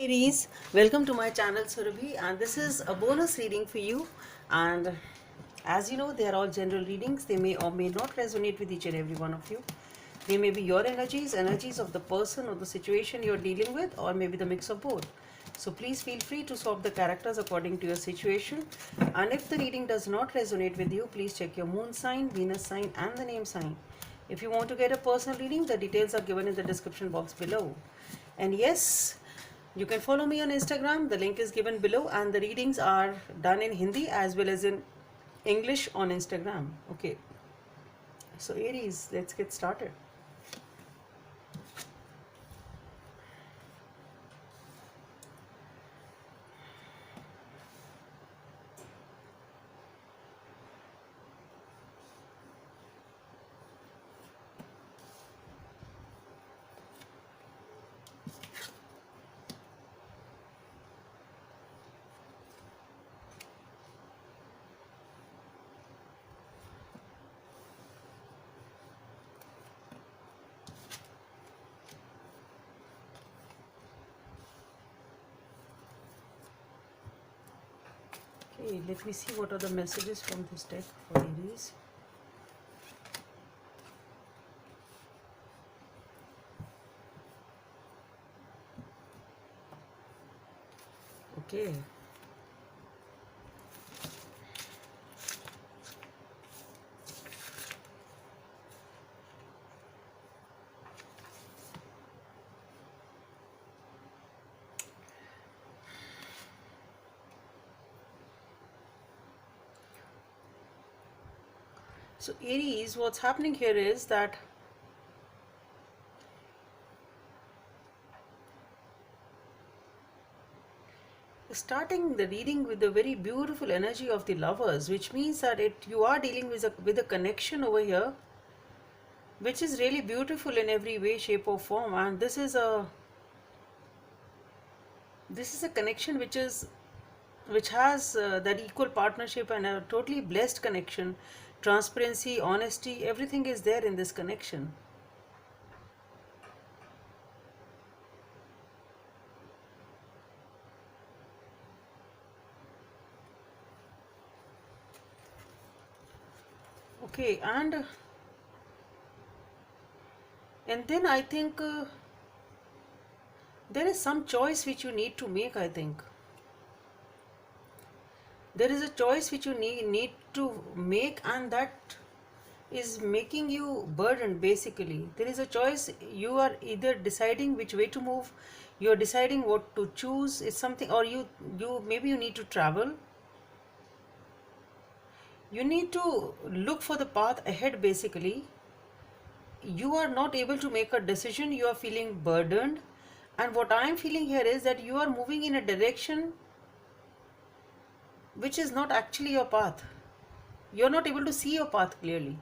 Ladies, welcome to my channel Surabhi, and this is a bonus reading for you. And as you know, they are all general readings. They may or may not resonate with each and every one of you. They may be your energies, energies of the person or the situation you're dealing with, or maybe the mix of both. So please feel free to swap the characters according to your situation. And if the reading does not resonate with you, please check your moon sign, Venus sign, and the name sign. If you want to get a personal reading, the details are given in the description box below. And yes, you can follow me on Instagram. The link is given below, and the readings are done in Hindi as well as in English on Instagram. Okay. So Aries, let's get started. Okay, let me see what are the messages from this deck for Aries. Okay. So Aries, what's happening here is that starting the reading with the very beautiful energy of the lovers, which means that you are dealing with a connection over here, which is really beautiful in every way, shape, or form. And this is a connection which has that equal partnership and a totally blessed connection. Transparency, honesty, everything is there in this connection. Okay, and then I think there is some choice which you need to make. I think there is a choice which you need to make, and that is making you burdened. Basically, there is a choice. You are either deciding which way to move, you are deciding what to choose. It's something, or you maybe you need to travel. You need to look for the path ahead. Basically, you are not able to make a decision, you are feeling burdened. And what I am feeling here is that you are moving in a direction which is not actually your path. You are not able to see your path clearly.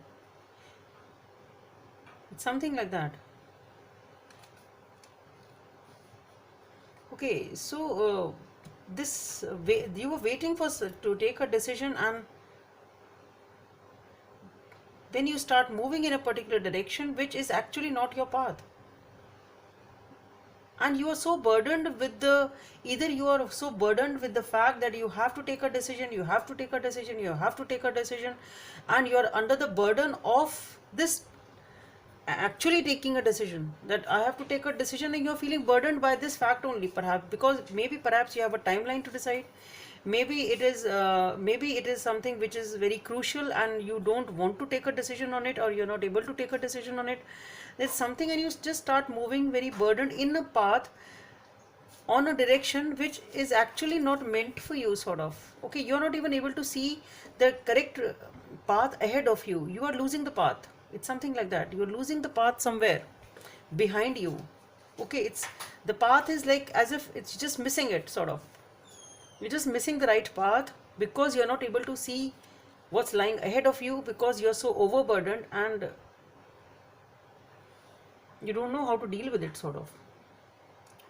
It's something like that. Okay, so you were waiting for to take a decision, and then you start moving in a particular direction which is actually not your path. And you are so burdened with the either you are so burdened with the fact that you have to take a decision, you have to take a decision, you have to take a decision, and you are under the burden of this actually taking a decision, that I have to take a decision, and you're feeling burdened by this fact only, perhaps because perhaps you have a timeline to decide. Maybe it is something which is very crucial and you don't want to take a decision on it, or you're not able to take a decision on it. There's something, and you just start moving very burdened in a path, on a direction which is actually not meant for you, sort of. Okay, you're not even able to see the correct path ahead of you. You are losing the path. It's something like that. You're losing the path somewhere behind you. Okay, it's the path is like as if it's just missing it, sort of. You're just missing the right path because you're not able to see what's lying ahead of you, because you're so overburdened and you don't know how to deal with it, sort of.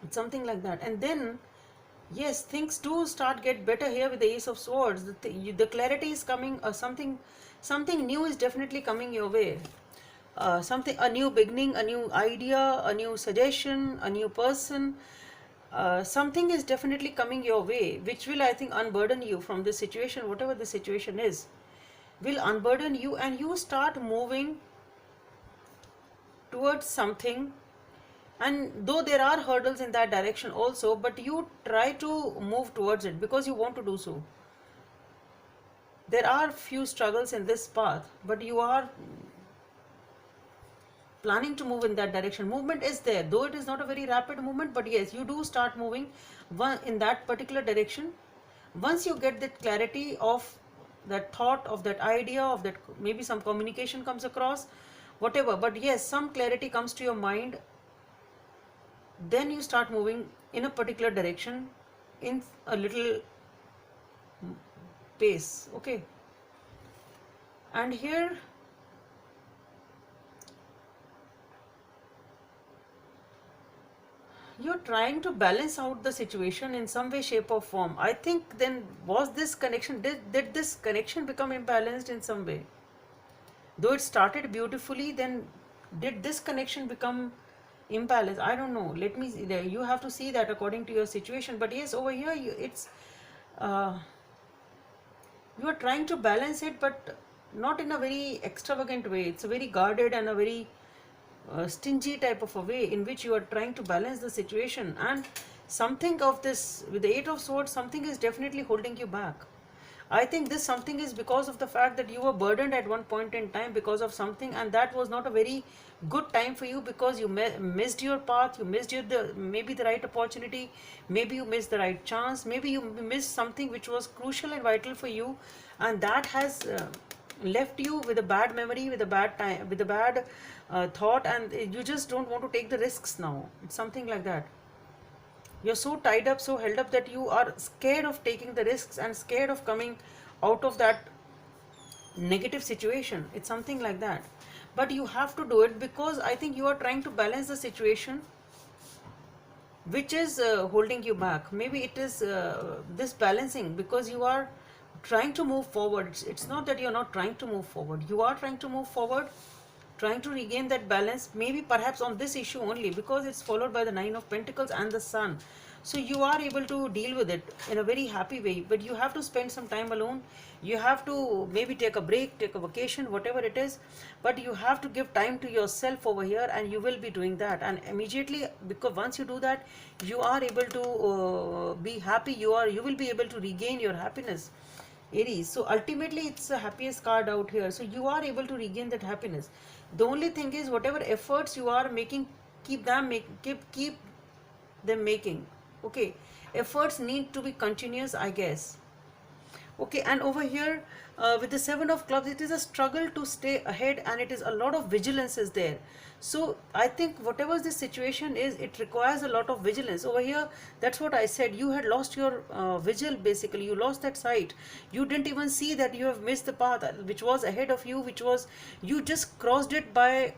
It's something like that. And then yes, things do start get better here with the Ace of Swords. The clarity is coming. Something new is definitely coming your way. A new beginning, a new idea, a new suggestion, a new person. something is definitely coming your way, which will, I think, unburden you from this situation, whatever the situation is, will unburden you, and you start moving towards something. And though there are hurdles in that direction also, but you try to move towards it because you want to do so. There are few struggles in this path, but you are planning to move in that direction. Movement is there, though it is not a very rapid movement, but yes, you do start moving in that particular direction. Once you get that clarity of that thought, of that idea, of that, maybe some communication comes across, whatever, but yes, some clarity comes to your mind, then you start moving in a particular direction in a little pace. Okay, and here you're trying to balance out the situation in some way, shape or form. I think then, was this connection, did this connection become imbalanced in some way? Though it started beautifully, then did this connection become imbalanced? I don't know. Let me, you have to see that according to your situation. But yes, over here it's you are trying to balance it, but not in a very extravagant way. It's a very guarded and a very stingy type of a way in which you are trying to balance the situation. And something of this, with the Eight of Swords, something is definitely holding you back. I think this something is because of the fact that you were burdened at one point in time because of something, and that was not a very good time for you, because you missed your path, you missed maybe the right opportunity, maybe you missed the right chance, maybe you missed something which was crucial and vital for you, and that has left you with a bad memory, with a bad time, with a bad thought, and you just don't want to take the risks now. It's something like that. You're so tied up, so held up, that you are scared of taking the risks and scared of coming out of that negative situation. It's something like that. But you have to do it, because I think you are trying to balance the situation which is holding you back. Maybe it is this balancing, because you are trying to move forward. It's not that you're not trying to move forward. You are trying to move forward, trying to regain that balance, maybe perhaps on this issue only, because it's followed by the Nine of Pentacles and the Sun. So you are able to deal with it in a very happy way, but you have to spend some time alone. You have to maybe take a break, take a vacation, whatever it is, but you have to give time to yourself over here, and you will be doing that. And immediately, because once you do that, you are able to be happy. You will be able to regain your happiness, Aries. So ultimately, it's the happiest card out here. So you are able to regain that happiness. The only thing is, whatever efforts you are making, keep them making. Okay, efforts need to be continuous, I guess. Okay, and over here with the Seven of Clubs, it is a struggle to stay ahead, and it is a lot of vigilance is there. So I think whatever the situation is, it requires a lot of vigilance. Over here, that's what I said, you had lost your vigil. Basically, you lost that sight. You didn't even see that you have missed the path which was ahead of you, which was, you just crossed it by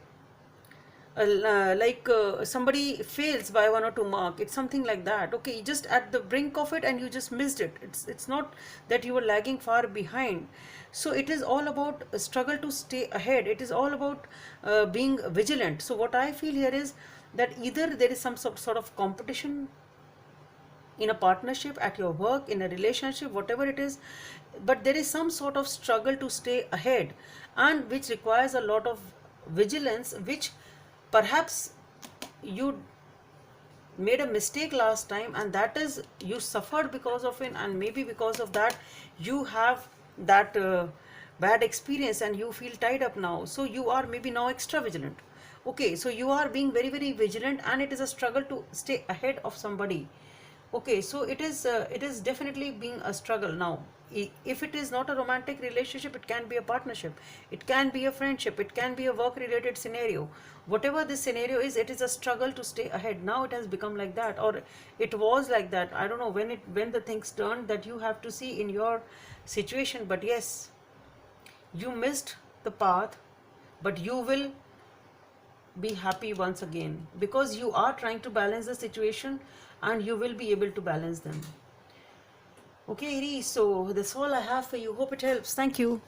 somebody fails by 1 or 2 mark. It's something like that. Okay, just at the brink of it, and you just missed it. It's not that you were lagging far behind. So it is all about a struggle to stay ahead. It is all about being vigilant. So what I feel here is that either there is some sort of competition in a partnership, at your work, in a relationship, whatever it is, but there is some sort of struggle to stay ahead, and which requires a lot of vigilance, which perhaps you made a mistake last time, and that is, you suffered because of it, and maybe because of that you have that bad experience, and you feel tied up now. So you are maybe now extra vigilant. Okay, so you are being very, very vigilant, and it is a struggle to stay ahead of somebody. Okay, so it is definitely being a struggle now. If it is not a romantic relationship, it can be a partnership, it can be a friendship, it can be a work related scenario. Whatever this scenario is, it is a struggle to stay ahead. Now it has become like that, or it was like that. I don't know when the things turned, that you have to see in your situation. But yes, you missed the path, but you will be happy once again, because you are trying to balance the situation, and you will be able to balance them. Okay, Aries, so that's all I have for you. Hope it helps. Thank you.